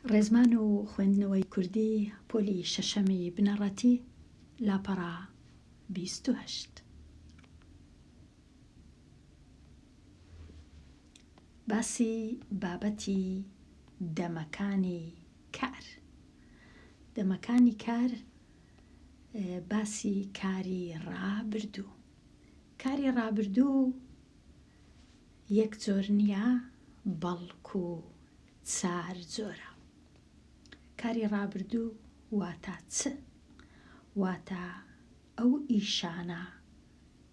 ڕێزمان و خوێندنەوەی کوردی پۆلی شەشەمی بنەڕەتی لاپەڕا 28. باسی بابەتی دەمەکانی کار. دەمەکانی کار باسی کاری ڕابردوو. کاری ڕابردوو یەک جۆر نییە، بەڵکو چار جۆرە. کاری ڕابردوو واتە چ؟ واتە ئەو ئیشانە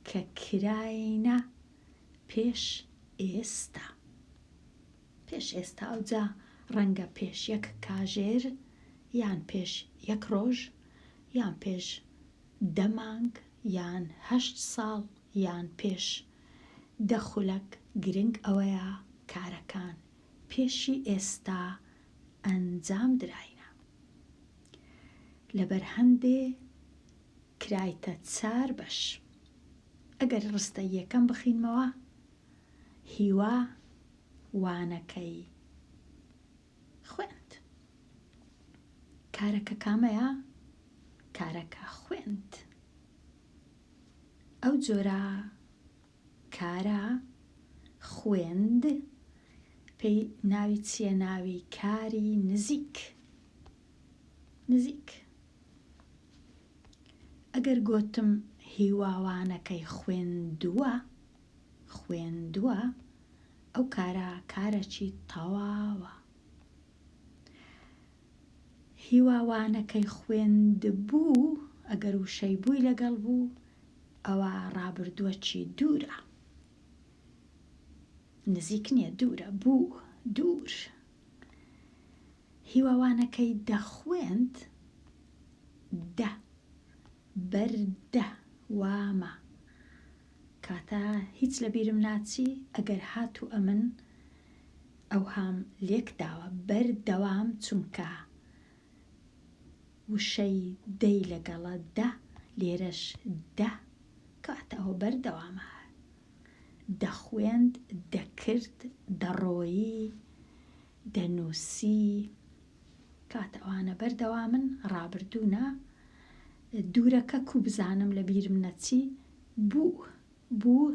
کە کراینە پێش ئێستا. پێش ئێستا ئەوجا ڕەنگە پێش یەک کاژێر، یان پێش یەک ڕۆژ، یان پێش 10 مانگ، یان 8 ساڵ، یان پێش 10 خولەک. گرنگ ئەوەیە کارەکان پێشی ئێستا ئەنجام دراینە. لەبەر هەندێ کرایتە 4 بەش. ئەگەر ڕستە یەکەم بخینمەوە، هیوا وانەکەی خوێند. کارەکە کامەیە؟ کارەکە خوێند. ئەو جۆرە کارە خوێند پێی ناوی چییە؟ ناوی کاری نزیک. نزیک. ئەگەر گوتم هیواوانەکەی خوێندووە، خوێندووە، ئەو کارە کارەکی تەواوە. هیواوانەکەی خوێندبوو، ئەگەر وشەی بووی لەگەڵ بوو، ئەوە ڕابردووەکی دوورە. نزیک نییە، دوورە. بوو، دوور. هیواوانەکەی دەخوێند، دە، بەردە، وامە. کاتە هیچ لەبیرم ناچی، ئەگەر هاتوو ئەمن ئەوهام لێک داوە بەردەوام، چونکە وشەی دەی لەگەڵە دە، لێرەش دە، کاتە ئەوە بەردەوامە. دەخوێند، دەکرد، دەڕۆیی، دەنووسی، کاتە ئەوانە بەردەوامن، ڕابردوونە. دوورەکە کوو بزانم لەبیرم نەچی، بوو، بوو،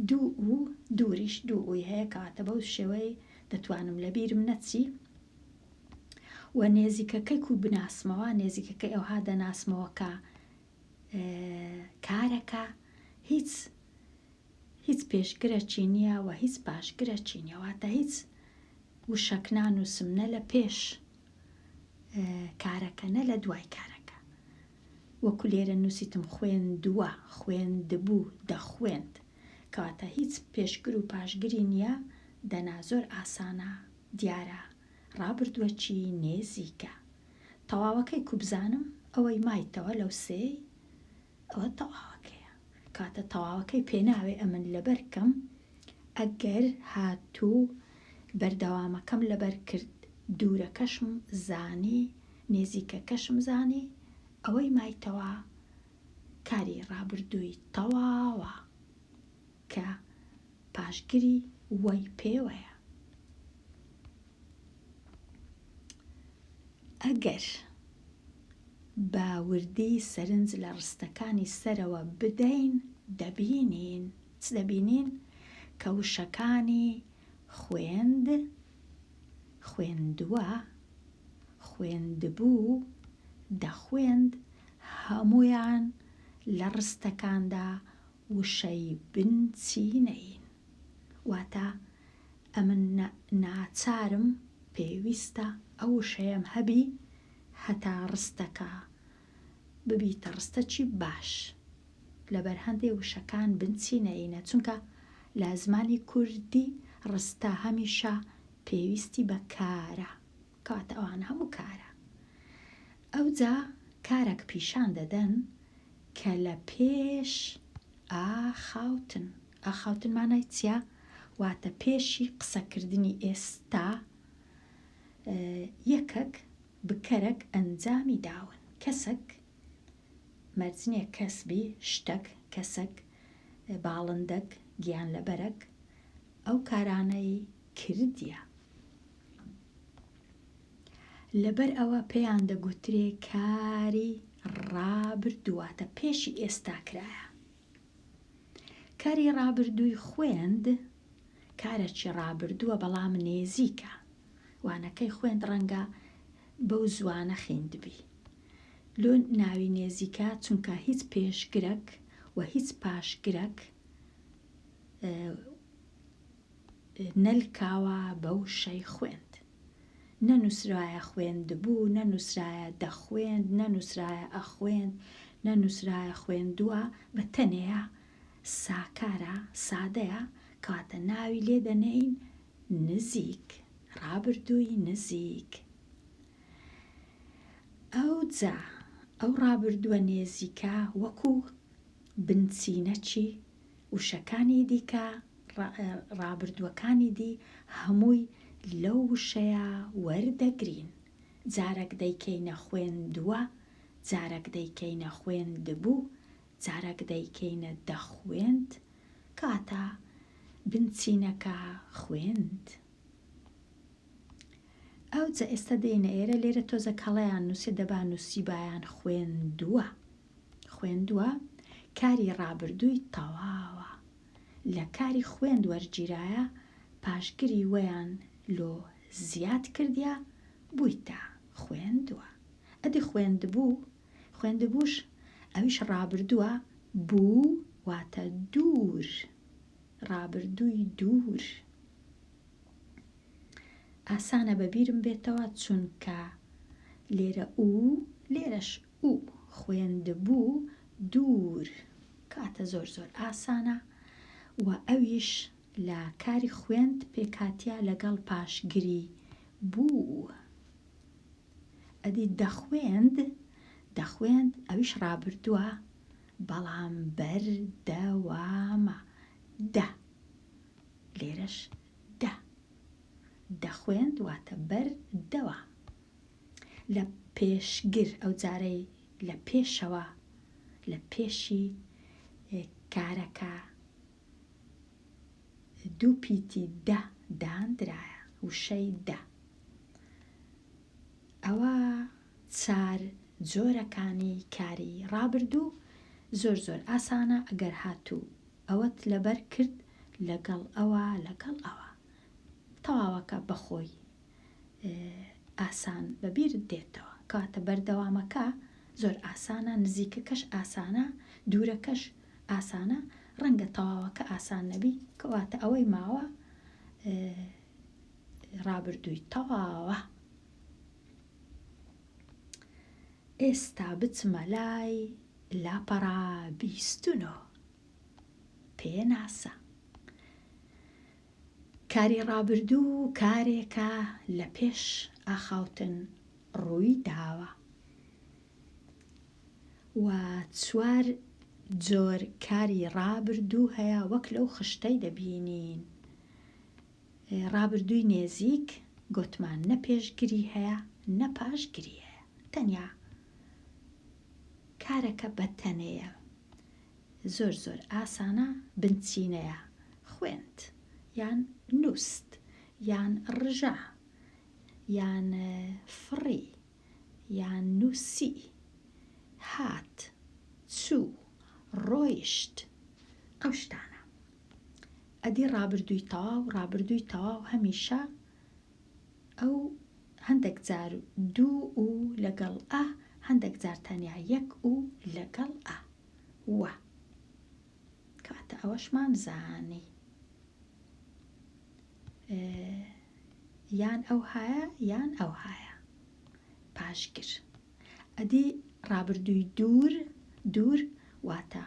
دوو و دووریش دوو ئوی هەیە، کاتە بەو شێوەی دەتوانم لەبیرم نەچی. و نێزیکەکەی کوو بناسمەوە، نێزیکەکەی ئەوها دەناسمەوە کە کارەکە هیچ پێشگرەکی نییە و هیچ پاشگرەکی نییە. واتە هیچ وشەک نانووسم، نە لە پێش کارەکە، نە لە دوای کارەکە. وەکو لێرە نووسیتم خوێندووە، خوێندبوو، دەخوێند، کەواتە هیچ پێشگر و پاشگری نییە. دەنا زۆر ئاسانە، دیارە، ڕابردووەکی نێزیکە. تەواوەکەی کوو بزانم، ئەوەی مایتەوە لەو سێی، ئەوە تەواوەکەیە. کاتە تەواوەکەی پێناوێ ئەمن لەبەرکەم، ئەگەر هاتوو بەردەوامەکەم لەبەر کرد، دوورەکەشم زانی، نێزیکەکەشم زانی، ئەوەی مایتەوە کاری ڕابردووی تەواوە کە پاشگری وەی پێوەیە. ئەگەر باوردی سەرنج لە ڕستەکانی سەرەوە بدەین، دەبینین چ دەبینین؟ کە وشەکانی خوێند، خوێندووە، خوێندبوو، دەخوێند، هەموویان لە ڕستەکاندا وشەی بنچینەین. واتە ئەمن ناچارم، پێویستە ئەو وشەیەم هەبی هەتا ڕستەکە ببیتە ڕستەکی باش. لەبەر هەندێ وشەکان بنچینەینە، چونکە لە زمانی کوردی ڕستە هەمیشە پێویستی بە کارە، کاتە ئەوان هەموو کارە. ئەوجا کارێک پیشان دەدەن کە لە پێش ئاخاوتن. ئاخاوتن مانای چییە؟ واتە پێشی قسەکردنی ئێستا یەکێک بکەرێک ئەنجامی داون. کەسێک مەرجنیە، کەسبی، شتێک، کەسێک، باڵندەک، گیان لەبەرێک، ئەو کارانەی کردیە. لەبەر ئەوە پێیان دەگوترێ کاری ڕابردوواتە پێشی ئێستا کرایە. کاری ڕابردووی خوێند کارێکی ڕابردووە بەڵام نێزیکە، وانەکەی خوێند ڕەنگە بەو زوانە خوێندبی. لۆ ناوی نێزیکە چونکە هیچ پێشگرەک و هیچ پاشگرەک نەلکاوە بەو شەی خوێند. نەنووسرایە خوێندبوو، نەنووسرایە دەخوێند، نەنووسرایە ئەخوێند، نەنووسرایە خوێندووە، بە تەنەیە ساکارە، سادەیە، کەواتە ناوی لێ دەنێین نزیک، ڕابردووی نزیک. ئەو ڕابردووە نێزیکە وەکو بنچینەکی وشەکانی دیکە ڕابردووەکانی دی هەمووی لەو وشەیە وەردەگرین. جارێک دەیکەینە خوێندووە، جارێک دەیکەینە خوێندبوو، جارێک دەیکەینە دەخوێند، کاتە بنچینەکە خوێند. ئەو جا ئێستا دێنە ئێرە لێرە تۆزە کەڵەیان نووسێ دەبا نووسیبایان خوێندووە. خوێندووە کاری ڕابردووی تەواوە. لە کاری خوێند وەرگیرایە پاشگری وەیان لۆ زیاد کردیا بوویتە خوێندووە. ئەدی خوێندبووش ئەویش ڕابردووە بوو واتە دوور، ڕابردووی دوور. ئاسانە بەبیرم بێتەوە چونکە لێرە لێرەش خوێندبوو دوور، کاتە زۆر ئاسانە و ئەویش لە کاری خوێند پێکاتیا لەگەڵ پاشگری بوو. ئەدی دەخوێند ئەویش ڕابردووە بەڵام بەردەوامە، لێرەش دەخوێند واتە بەردەوام. لە پێشگر ئەو جارەی لە پێشەوە، لە پێشی کارەکە دوو پیتی دانرایە، وشەی ئەوە چار جۆرەکانی کاری ڕابردوو زۆر ئاسانە. ئەگەر هاتوو ئەوەت لەبەر کرد لەگەڵ ئەوە تەواوەکە بەخۆی ئاسان بەبیرت دێتەوە. کاتە بەردەوامەکە زۆر ئاسانە، نزیکەکەش ئاسانە، دوورەکەش ئاسانە، ڕەنگە تەواوەکە ئاسان نەبی، کەواتە ئەوەی ماوە ڕابردووی تەواوە. ئێستا بچمە لای لاپەڕا 29 پێناسە. کاری ڕابردوو کارێکە لە پێش ئاخاوتن ڕووی داوە و 4 جۆر کاری ڕابردوو هەیە وەک لەو خشتەی دەبینین. ڕابردووی نێزیک گوتمان نە پێشگری هەیە نە پاشگری هەیە، تەنیا کارەکە بە تەنەیە، زۆر ئاسانە، بنچینەیە، خوێند یان نووست یان ڕژە یان فڕی یان نووسی، هات، چوو، ڕۆیشت، ئەو شتانە. ئەدی ڕابردووی تەواو هەمیشە ئەو هەندێک جار دوو و لەگەڵ هەندێک جار تەنیا یەک و لەگەڵ وە، کاتە ئەوەشمان زانی یان ئەو هایە یان ئەو هایە پاشگر. ئەدی ڕابردووی دوور واتە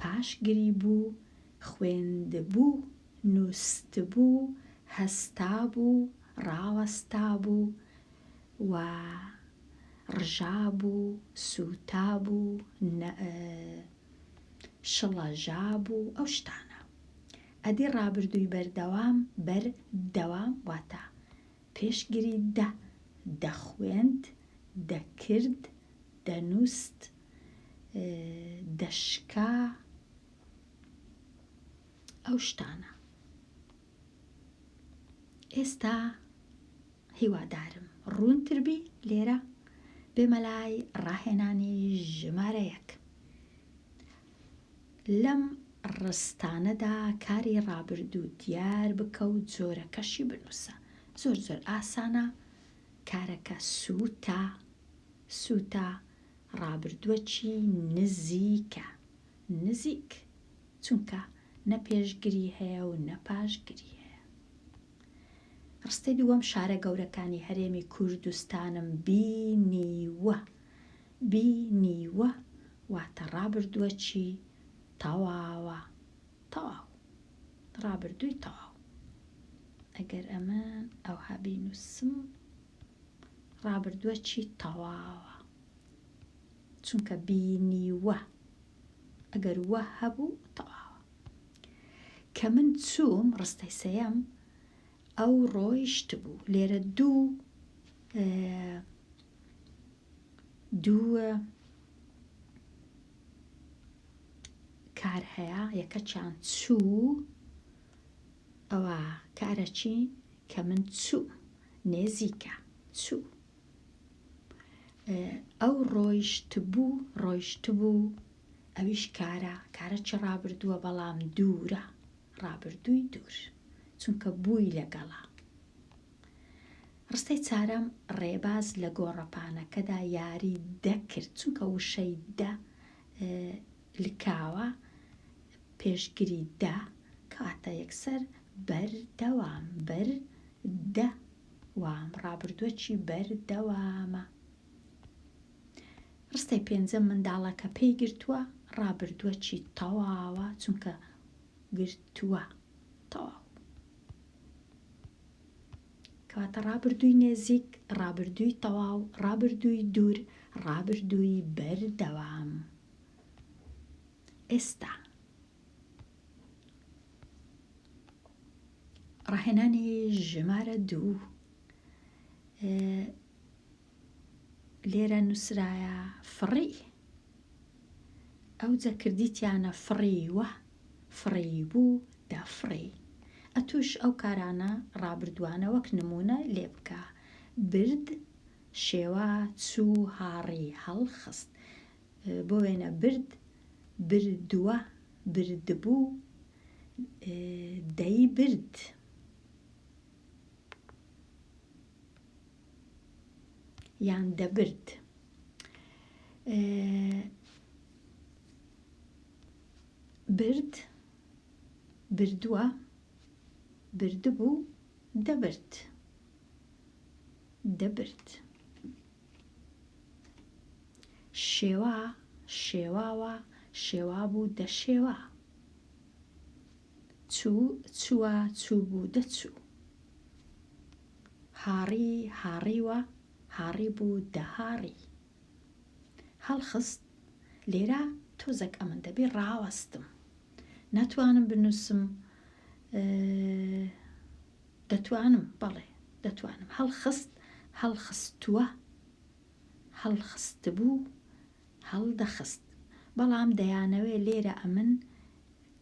پاشگری بوو، خوێندبوو، نووسبوو، هەستابوو، ڕاوەستابوو و ڕژابوو، سوتابوو، شڵەژابوو، ئەو شتانە. ئەدی ڕابردووی بەردەوام واتە پێشگری دەخوێند، دەکرد، دەنووست، دەشکا، ئەو شتانە. ئێستا هیوادارم ڕوونتربی لێرە بێمەلای ڕاهێنانی ژمارە 1. لەم ڕستانەدا کاری ڕابردوو دیار بکە و جۆرەکەشی بنووسە. زۆر ئاسانە کارەکە سووتە ڕابردووەکی نزیکە، نزیک، چونکە نە پێشگری هەیە و نە پاشگری هەیە. ڕستەی دووەم شارە گەورەکانی هەرێمی کوردستانم بینیوە واتە ڕابردووەکی تەواوە، ڕابردووی تەواو. ئەگەر ئەمن ئەوها بینووسم ڕابردووەکی تەواوە، چونکە بینیوە، ئەگەر وە هەبوو تەواوە. کە من چووم ڕستەی سەیەم ئەو ڕۆیشت بوو. لێرە دوو کار هەیە. یەکەچیان چوو، ئەوە کارەچی کە من چوو، نێزیکە، چوو. ئەو ڕۆیشت بوو، ئەویش کارەکی ڕابردووە بەڵام دوورە، ڕابردووی دوور، چونکە بووی لەگەڵا. ڕستەی چارەم ڕێباز لە گۆڕەپانەکەدا یاری دەکرد، چونکە وشەی دە لکاوە، پێشگری دە کاتە یەکسەر بەردەوام، بەردەوام، ڕابردووەکی بەردەوامە. ڕستەی پێنجەم منداڵەکە پێی گرتووە، ڕابردووەکی تەواوە، چونکە گرتووە، تەواو. کەواتە ڕابردووی نێزیک، ڕابردووی تەواو، ڕابردووی دوور، ڕابردووی بەردەوام. ئێستا ڕاهێنانی ژمارە 2. لێرە نووسرایە فڕی، ئەو جە کردیتیانە فڕیوە، فڕی بوو، دەفڕی. ئەتوش ئەو کارانە ڕابردووانە وەک نمونە لێ بکە. برد، شێوە، چوو، هاڕی، هەڵخست. بۆ وێنە برد، بردووە، بردبوو، دەی برد. یان دەبرد. برد، بردووە، بردبوو، دەبرد، دەبرد. شێوە، شێواوە، شێوا بوو، دەشێوە. چوو، چووە، چوو بوو، دەچوو. هاڕی، هاڕیوە، هاڕی بوو، دەهاڕی. هەڵخست، لێرە تۆزێک ئەمن دەبێ ڕاوەستم، ناتوانم بنووسم. دەتوانم، بەڵێ دەتوانم. هەڵخست، هەڵخستووە، هەڵخست بوو، هەڵدەخست. بەڵام دەیانەوێ لێرە ئەمن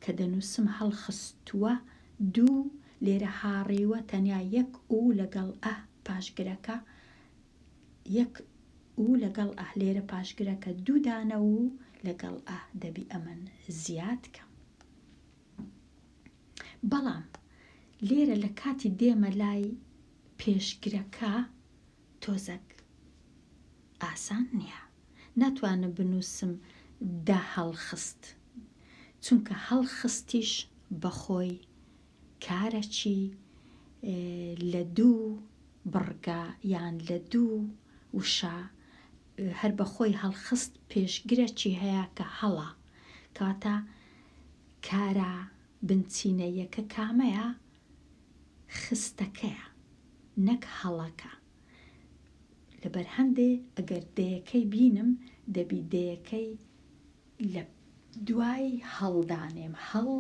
کە دەنووسم هەڵخستووە، دوو، لێرە هاڕیوە تەنیا یەک و لەگەڵ پاشگرەکە، یەک و لەگەڵ لێرە پاشگرەکە دوو دانە و لەگەڵ دەبی ئەمن زیادکە. بەڵام لێرە لە کاتی دێمە لای پێشگرەکە تۆزەک ئاسان نییە. ناتوانم بنووسم دە هەڵخست، چونکە هەڵخستیش بەخۆی کارەکی لە دوو بڕگە یان لە دوو وشە، هەر بەخۆی هەڵخست پێشگرەکی هەیە کە هەڵە. کاتە کارە بنچینەیەکە کامەیە؟ خستەکەیە، نەک هەڵەکە. لەبەر هەندێ ئەگەر دەیەکەی بینم دەبی دەیەکەی لە دوای هەڵدانێم، هەڵ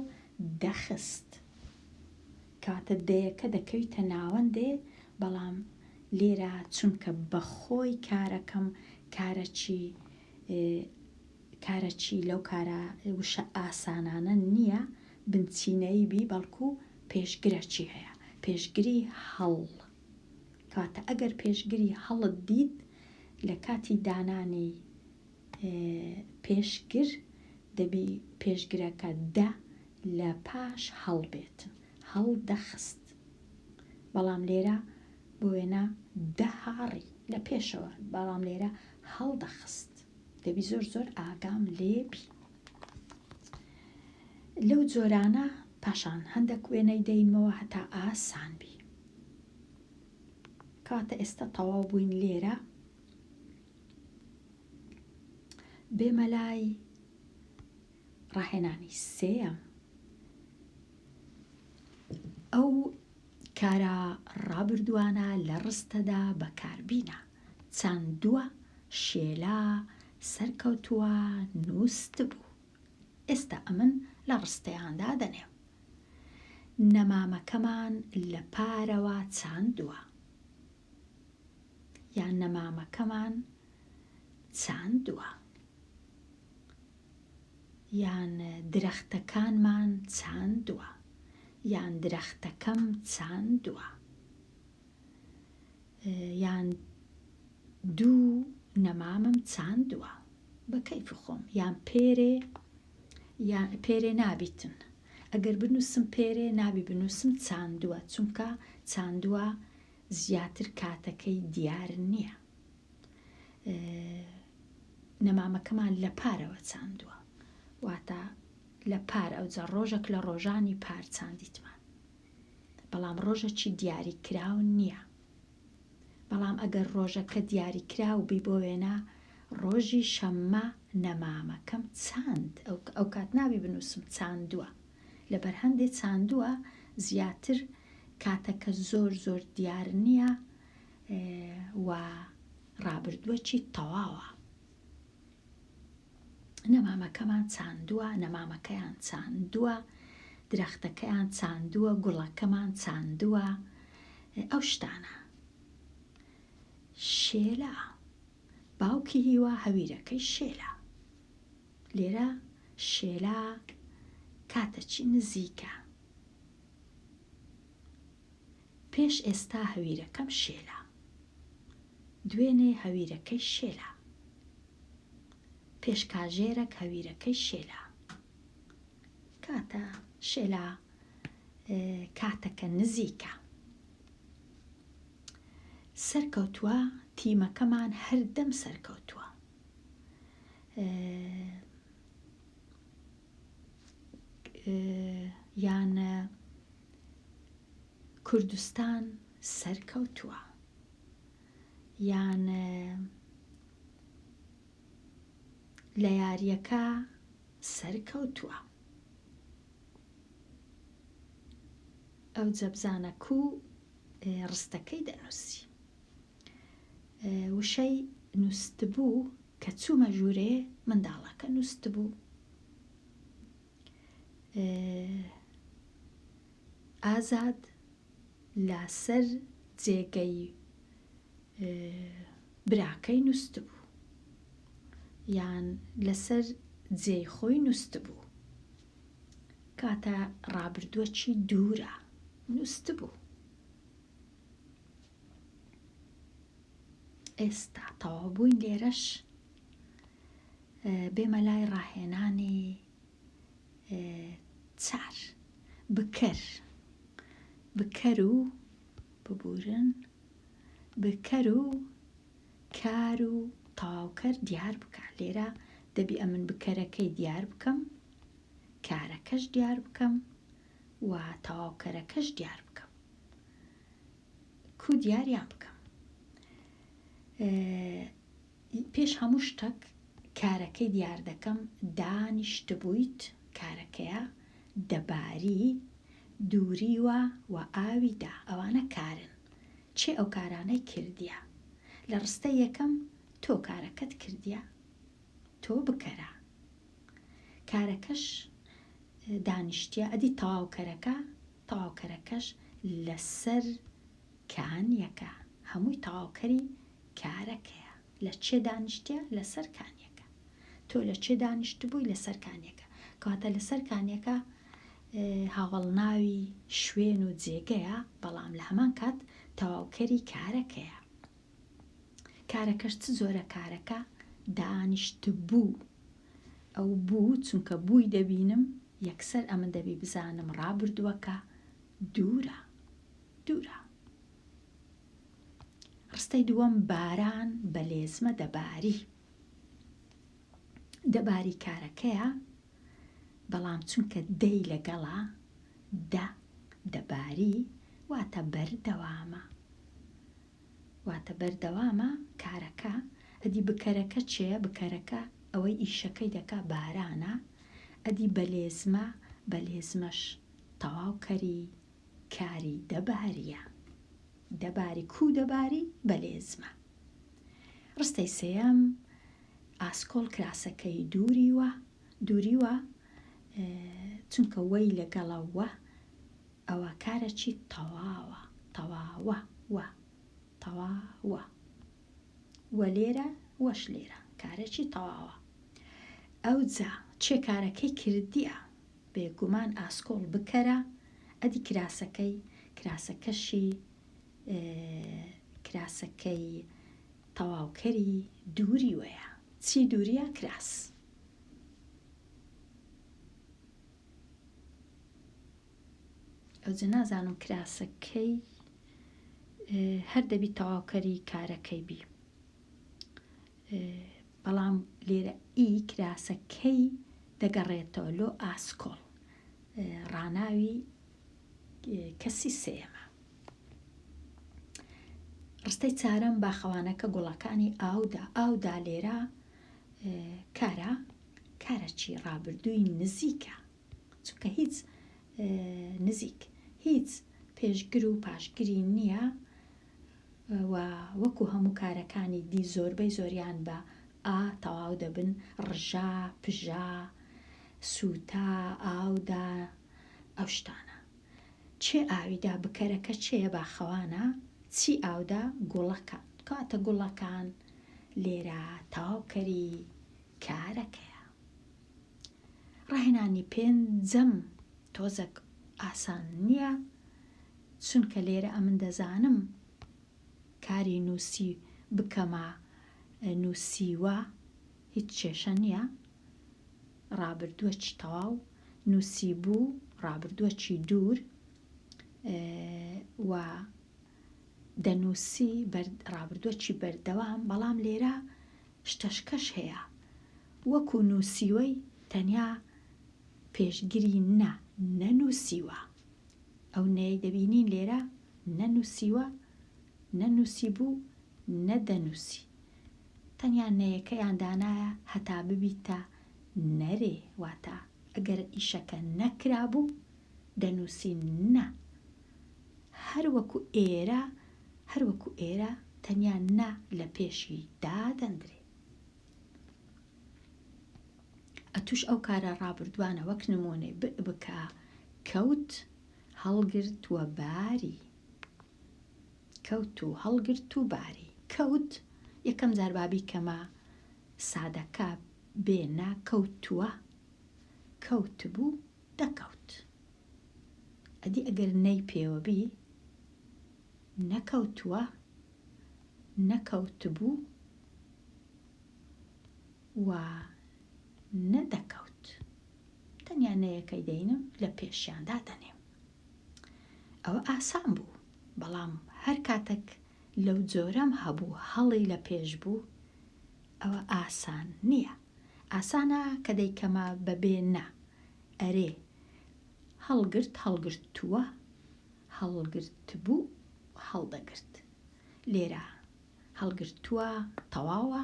دەخست، کاتە دەیەکە دەکەویتە ناوەندێ. بەڵام لێرە چونکە بەخۆی کارەکەم کارەکی لەو کارە وشە ئاسانانە نییە، بنچینەی بی، بەڵکو پێشگرەکی هەیە، پێشگری هەڵ. کاتە ئەگەر پێشگری هەڵت دیت لە کاتی دانانی پێشگر دەبی پێشگرەکە لە پاش هەڵبێت، هەڵدەخست. بەڵام لێرە بۆ وێنە هاڕی لە پێشەوە، بەڵام لێرە هەڵدەخست. دەبی زۆر ئاگام لێبی. لەو جۆرانە پاشان هەندێک وێنەی دەینمەوە هەتا ئاسان بی. کاتە ئێستا تەواو بووین لێرە، بێمە لای ڕاهێنانی سێەم. ئەو کارە ڕابردووانە لە ڕستەدا بەکاربینە: چاندووە، شێلا، سەرکەوتووە، نووست بوو. ئێستا ئەمن لە ڕستەیاندا دەنێم. نەمامەکەمان لە پارەوە چاندووە، یان نەمامەکەمان چاندووە، یان درەختەکانمان چاندووە، یان درەختەکەم چاندووە، یان دوو نەمامم چاندووە بە کەیف خۆم، یان پێرێ نابیتن. ئەگەر بنووسم پێرێ نابی بنووسم چاندووە، چونکە چاندووە زیاتر کاتەکەی دیار نییە. نەمامەکەمان لە پارەوە چاندووە، واتە لە پار، ئەوجا ڕۆژێک لە ڕۆژانی پار چاندیتمان، بەڵام ڕۆژێکی دیاری کراو نییە. بەڵام ئەگەر ڕۆژەکە دیاری کراو بی بۆ وێنە ڕۆژی شەممە نەمامەکەم چاند، ئەو کات نابی بنووسم چاندووە، لەبەر هەندێ چاندووە زیاتر کاتەکە زۆر دیار نییە و ڕابردووەکی تەواوە. نەمامەکەمان چاندووە، نەمامەکەیان چاندووە، درەختەکەیان چاندووە، گوڵەکەمان چاندووە. ئەو شتانە. شێلا، باوکی هیوا هەویرەکەی شێلا. لێرە شێلا کاتەچی نزیکە. پێش ئێستا هەویرەکەم شێلا، دوێنێ هەویرەکەی شێلا، پێش کاژێرەك هەویرەکەی شێلا. کاتە شێلا کاتەکە نزیکە. سەرکەوتووە، تیمەکەمان هەردەم سەرکەوتووە. یان کوردستان سەرکەوتووە، یان لە یاریەکە سەرکەوتووە. ئەو جەبزانە ڕستەکەی دەنووسی. وشەی نووسبوو کە چوومە ژوورێ منداڵەکە نووسبوو. ئازاد لەسەر جێگەی براکەی نووسبوو، یان لەسەر جێی خۆی نووسبوو. کاتە ڕابردووەکی دوورە نووسبوو. ئێستا تەواو بووین لێرەش بێمە لای ڕاهێنانی چار. بکەر و ببورن، بکەر و کار و تەواوکەر دیار بکە. لێرە دەبی ئەمن بکەرەکەی دیار بکەم، کارەکەش دیار بکەم و تەواوکەرەکەش دیار بکەم. دیاریان بکەم. پێش هەموو شتێک کارەکەی دیار دەکەم. دانیشتبوویت کارەکەیە، دەباری، دووریوە و ئاویدا. ئەوانە کارن. چێ ئەو کارانەی کردیە؟ لە ڕستە یەکەم تۆ کارەکەت کردیە، تۆ بکەرە. کارەکەش دانیشتیە، ئەدی تەواوکەرەکەش لەسەر کانیەکە. هەمووی تەواوکەری کارەکەیە. لە چێ دانیشتیە؟ لەسەر کانیەکە. تۆ لە چێ دانیشت بووی؟ لەسەر کانیەکە. کاتە لەسەر کانیەکە هاوڵناوی شوێن و جێگەیە، بەڵام لە هەمان کات تەواوکەری کارەکەیە. کارەکەش چ زۆرە کارەکە؟ دانیشتبوو. ئەو بوو چونکە بووی دەبینم یەکسەر ئەمن دەبی بزانم ڕابردووەکە دوورە. ڕستەی دووەم، باران بە لێزمە دەباری. دەباری کارەکەیە، بەڵام چونکە دەی لەگەڵا دەباری واتە بەردەوامە کارەکە. ئەدی بکەرەکە چێە؟ بکەرەکە ئەوەی ئیشەکەی دەکا بارانە. ئەدی بەلێزمەش تەواوکەری کاری دەباریە. دەباری دەباری بەلێزمە. ڕستەی سێەم، ئاسکۆڵ کراسەکەی دووریوە چونکە وەی لەگەڵە ئەوە کارەکی تەواوە وە لێرە وەش لێرە کارێکی تەواوە. ئەو جا چێ کارەکەی کردیە؟ بێگومان ئاسکۆڵ بکەرە. ئەدی کراسەکەی تەواوکەری دووری وەیە. چی دووریە؟ کراس. ئەو جا نازانم کراسەکەی هەر دەبی تەواوکەری کارەکەی بی، بەڵام لێرە کراسەکەی دەگەڕێتەوە لۆ ئاسکۆڵ. ڕاناوی کەسی سێمە. ڕستەی چارەم، باخەوانەکە گوڵەکانی ئاودا لێرە کارە چی؟ ڕابردووی نزیکە، چونکە هیچ پێشگر و پاشگری نییە و وەکو هەموو کارەکانی دی زۆربەی زۆریان بە تەواو دەبن، ڕژا، پژا، سووتا، ئاودا، ئەو شتانە. چێ ئاویدا؟ بکەرەکە چێە؟ باخەوانە. چی ئاودا؟ گوڵەکان. کاتە گوڵەکان لێرە تەواوکەری کارەکەیە. ڕاهێنانی پێنجەم تۆزێک ئاسان نییە، چونکە لێرە ئەمن دەزانم کاری نووسی بکەمە نووسیوە هیچ کێشە نییە. ڕابردووەکی تەواو، نووسی بوو، ڕابردووەکی دوور و دەنووسی ڕابردووەکی بەردەوام. بەڵام لێرە شتەشکەش هەیە، وەکو نووسیوەی تەنیا پێشگری نەنووسیوە. ئەو نەیە دەبینین لێرە نەنووسی بوو، نەدەنووسی. تەنیا نەیەکەیان دانایە هەتا ببیتە نەرێ، واتە ئەگەر ئیشەکە نەکرا بوو دەنووسی هەر وەکو ئێرە تەنیا لە پێشی دادەندرێ. ئەتوش ئەو کارە ڕابردوانە وەک نمونەی بکە کەوت هەڵگرت و باری. کەوت یەکەم جاربابی کەمە سادەکە بێنە کەوتووە، کەوت بوو دەکەوت. ئەدی ئەگەر نەی پێوە بی نەکەوت بوو و نەدەکەوت. تەنیا نەیەکەی دەینم لە پێشیاندا دەنێم. ئەوە ئاسان بوو، بەڵام هەر کاتێک لەو جۆرەم هەبوو هەڵی لە پێش بوو ئەوە ئاسان نییە. ئاسانە کە دەیکەمە بەبێ ئەرێ هەڵگرتووە، هەڵگرت بوو، هەڵدەگرت. لێرە هەڵگرتووە تەواوە،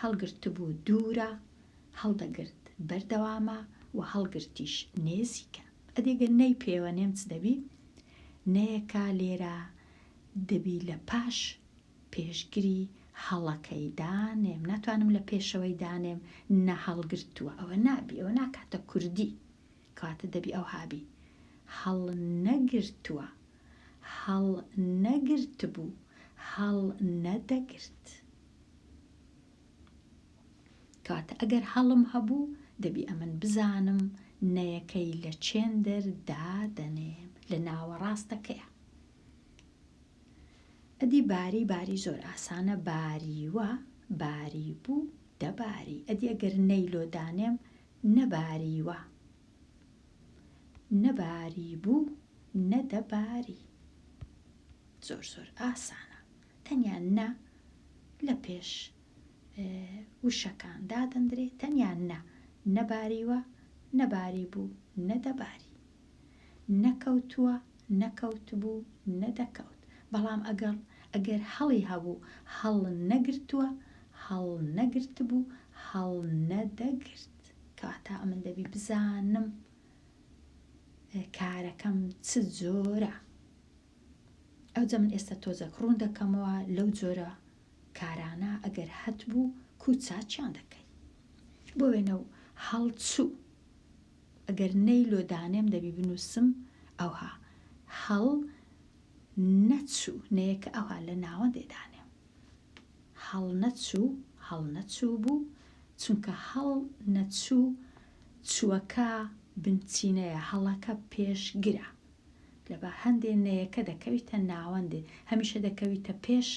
هەڵگرت بوو دوورە، هەڵدەگرت بەردەوامە و هەڵگرتیش نێزیکە. ئەدێگە نەی پێوە نێم چ دەبی؟ نەیەکە لێرە دەبی لە پاش پێشگری هەڵەکەی دانێم. ناتوانم لە پێشەوەی دانێم هەڵگرتووە، ئەوە نابی، ئەوە ناکاتە کوردی، کاتە دەبی ئەو هابی هەڵ نەگرتووە، هەڵ نەگرت بوو، هەڵ نەدەگرت. کاتە ئەگەر هەڵم هەبوو دەبی ئەمن بزانم نەیەکەی لە چێندەردا دەنێم لە ناوەڕاستەکەیە. ئەدی باری زۆر ئاسانە، باریوە باری بوو دەباری. ئەدی ئەگەر نەی لۆدانێم نەباریوە نەباری بوو نەدەباری. زۆر ئاسانە، تەنیان نە لە پێش وشەکان دادەندرێت، تەنیان نەباریوە نەباری بوو نەدەباری، نەکەوتووە نەکەوت بوو نەدەکەوت. بەڵام ئەگەر هەڵی هەبوو هەڵ نەگرتووە هەڵ نەگرت بوو هەڵ نەدەگرت. کەواتە ئەمن دەبی بزانم کارەکەم چ جۆرە. ئەوجە من ئێستا تۆزێک ڕوون دەکەمەوە لەو جۆرە کارانە. ئەگەر هەت بوو کوچاچیان دەکەی بۆ وێنە و هەڵچوو. ئەگەر نەی لۆدانێم دەبی بنووسم ئەوها هەڵ نەچوو، نەیەکە ئەوها لە ناوەندێدانێم. هەڵ نەچوو بوو، چونکە هەڵ نەچوو چووەکە بنچینەیە، هەڵەکە پێشگرە. لەبە هەندێ نەیەکە دەکەویتە ناوەندێ، هەمیشە دەکەویتە پێش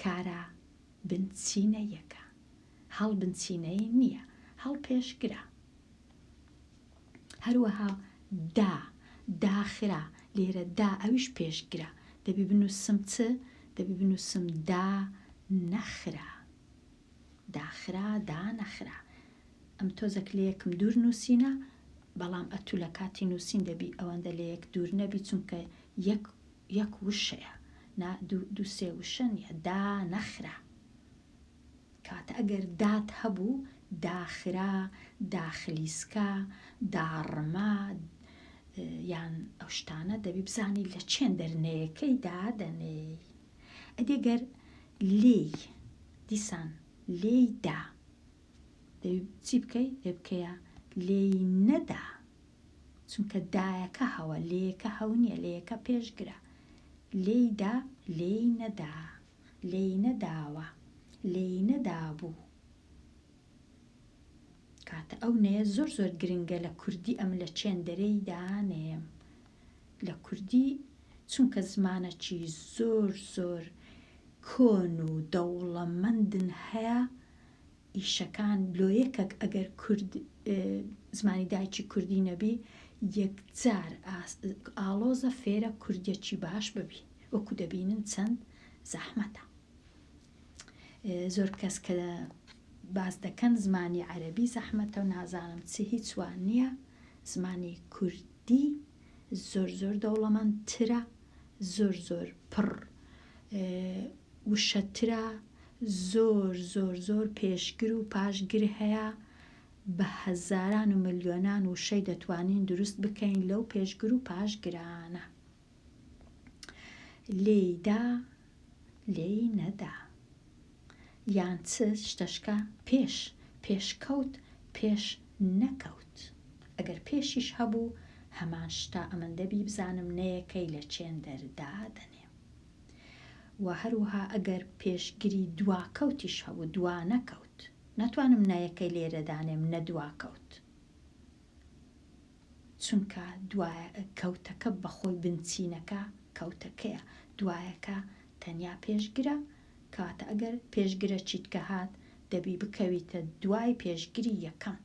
کارە بنچینەیەکە. هەڵ بنچینەی نییە، هەڵ پێشگرە. هەروەها داخرا، لێرە ئەویش پێشگرە. دەبی بنووسم چ؟ دەبی بنووسم نەخرا. داخرا نەخرا. ئەم تۆزەک لە یەکم دوور نووسینە، بەڵام ئەتوو لە کاتی نووسین دەبی ئەوەندە لە یەک دوور نەبی، چونکە یەک وشەیە، دوو سێ وشە نیە. نەخرا. کاتە ئەگەر دات هەبوو داخرا، داخلیسکە، داڕما یان ئەو شتانە دەبی بزانی لە چێندەرنەیەکەی دادەنێ. ئەدێگەر لێی دیسان لێی دا دەبی چی بکەی؟ دەبکەیە لێی نەدا، چونکە دایەکە هەوە لێیەکە هەو نییە، لێیەکە پێشگرە. لێی دا لێی نەدا، لێی نەداوە لێی نەدابوو. کاتە ئەو نەیە زۆر گرنگە لە کوردی. ئەم لە چێندەرەی دانێم لە کوردی، چونکە زمانەکی زۆر کۆن و دەوڵەمەندن هەیە. ئیشەکان لۆیەکەک ئەگەر زمانی دایکی کوردی نەبی، یەکجار ئاڵۆزە فێرە کوردیەکی باش ببی. وەکو دەبینن چەند زەحمەتە. زۆر کەس کە باز دەکەن زمانی عەرەبی زەحمەتە و نازانم چی، هیچ وان نییە. زمانی کوردی زۆر دەوڵەمەندترە، زۆر پڕ وشەترە، زۆر پێشگر و پاشگر هەیە. بە هەزاران و ملیۆنان وشەی دەتوانین دروست بکەین لەو پێشگر و پاشگرانە. لێیدا لێی نەدا، یان چ شتەشکە پێشکەوت پێش نەکەوت. ئەگەر پێشیش هەبوو هەمان شتا ئەمن دەبی بزانم نەیەکەی لە چێندەردا دەنێم. و هەروەها ئەگەر پێشگری دواکەوتیش هەبوو دوا نەکەوت، ناتوانم نایەکەی لێرە دانێم نەدواکەوت، چونکە کەوتەکە بەخۆی بنچینەکە کەوتەکەیە، دوایەکە تەنیا پێشگرە. کاتە ئەگەر پێشگرە چیتکە هات دەبی بکەویتە دوای پێشگری یەکەم.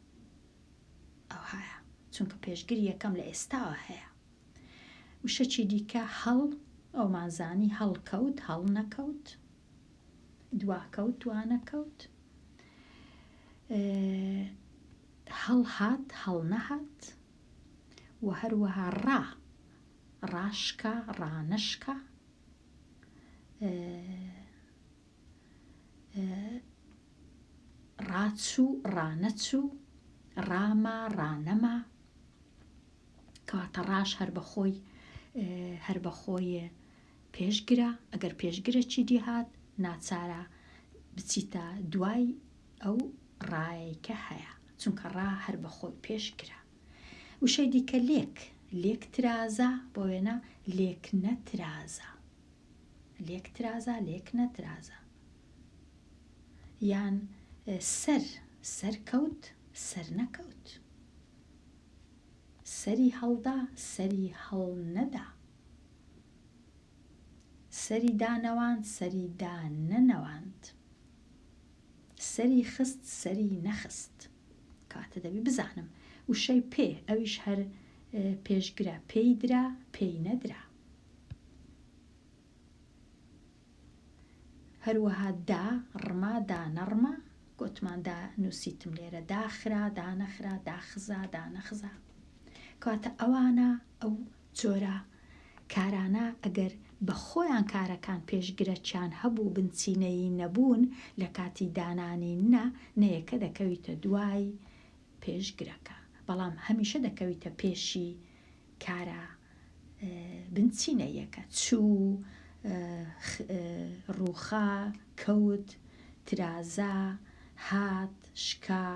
ئەو هەیە، چونکە پێشگری یەکەم لە ئێستاوە هەیە. وشەکی دیکە هەڵ، ئەومانزانی هەڵکەوت هەڵ نەکەوت، دواکەوت دوا نەکەوت. هەڵ هات هەڵ نەهات. و هەروەها ڕاشکە ڕانەشکە، ڕاچوو ڕانەچوو، ڕاما ڕانەما. کەواتە ڕاش هەر بەخۆی پێشگرە. ئەگەر پێشگرە چی هات ناچارە بچیتە دوای ئەو ڕایەکە هەیە، چونکە ڕا هەر بەخۆی پێشگرە. وشەی دیکە لێک ترازە، بۆ وێنە لێک نەترازە. لێک ترازە لێک نەترازە. یان سەرکەوت سەر نەکەوت. سەری هەڵدا سەری هەڵ نەدا، سەری دانەواند سەری دانەنەواند، سەری خست سەری نەخست. کاتە دەبی بزانم وشەی پێ ئەویش هەر پێشگرە، پێی درا پێی نەدرا. هەروەها دا ڕما دانەڕما، گوتمان دا نووسیتم لێرە، داخرا دانەخرا، داخزا دانەخزا. کاتە ئەوانە ئەو جۆرە کارانە ئەگەر بە خۆیان کارەکان پێشگرەکیان هەبوو بنچینەی نەبوون لە کاتی دانانی نەیەکە دەکەویتە دوای پێشگرەکە، بەڵام هەمیشە دەکەویتە پێشی کارە بنچینەیەکە. چوو، ڕووخا، کەوت، ترازا، هات، شکا،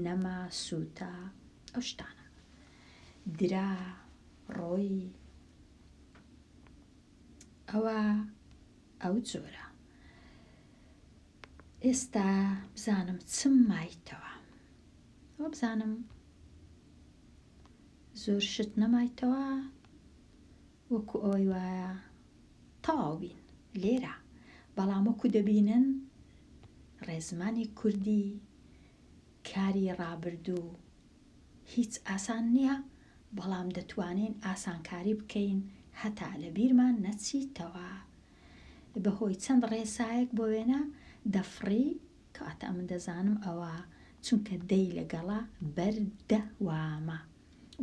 نەما، سووتا، ئەو شتانە. درا، ڕۆی، ئەو جۆرە. ئێستا بزانم چم مایتەوە، ئەوە بزانم زۆر شت نەمایتەوە وەکو ئەوەی وایە تەواو بین لێرە، بەڵام وەکو دەبینن ڕێزمانی کوردی کاری ڕابردوو هیچ ئاسان نییە، بەڵام دەتوانین ئاسانکاری بکەین هەتا لە بیرمان نەچیتەوە. بەهۆی چەند ڕێسایەک بۆ وێنە دەفڕی، کاتە من دەزانم ئەوە چونکە دەی لەگەڵا بەردەوامە،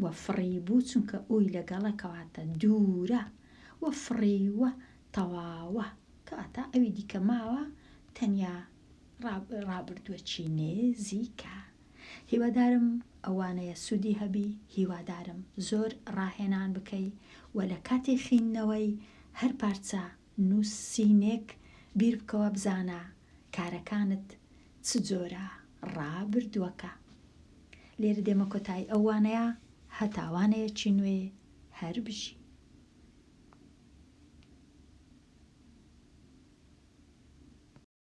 وە فڕی بوو چونکە ئووی لەگەڵە کەواتە دوورە، وە فڕیوە تەواوە کاتە ئەوی دیکە ماوە تەنیا ڕابردووەکی نێزیکە. هیوادارم ئەوانەیە سوودی هەبی، هیوادارم زۆر ڕاهێنان بکەی و لە کاتی خوێندنەوەی هەر پارچە نووسینێک بیر بکەوە بزانە کارەکانت چ جۆرە ڕابردووەکە. لێرە دێمە کۆتایی ئەوانەیە هەتاوانەیەکی نوێ هەر بژی.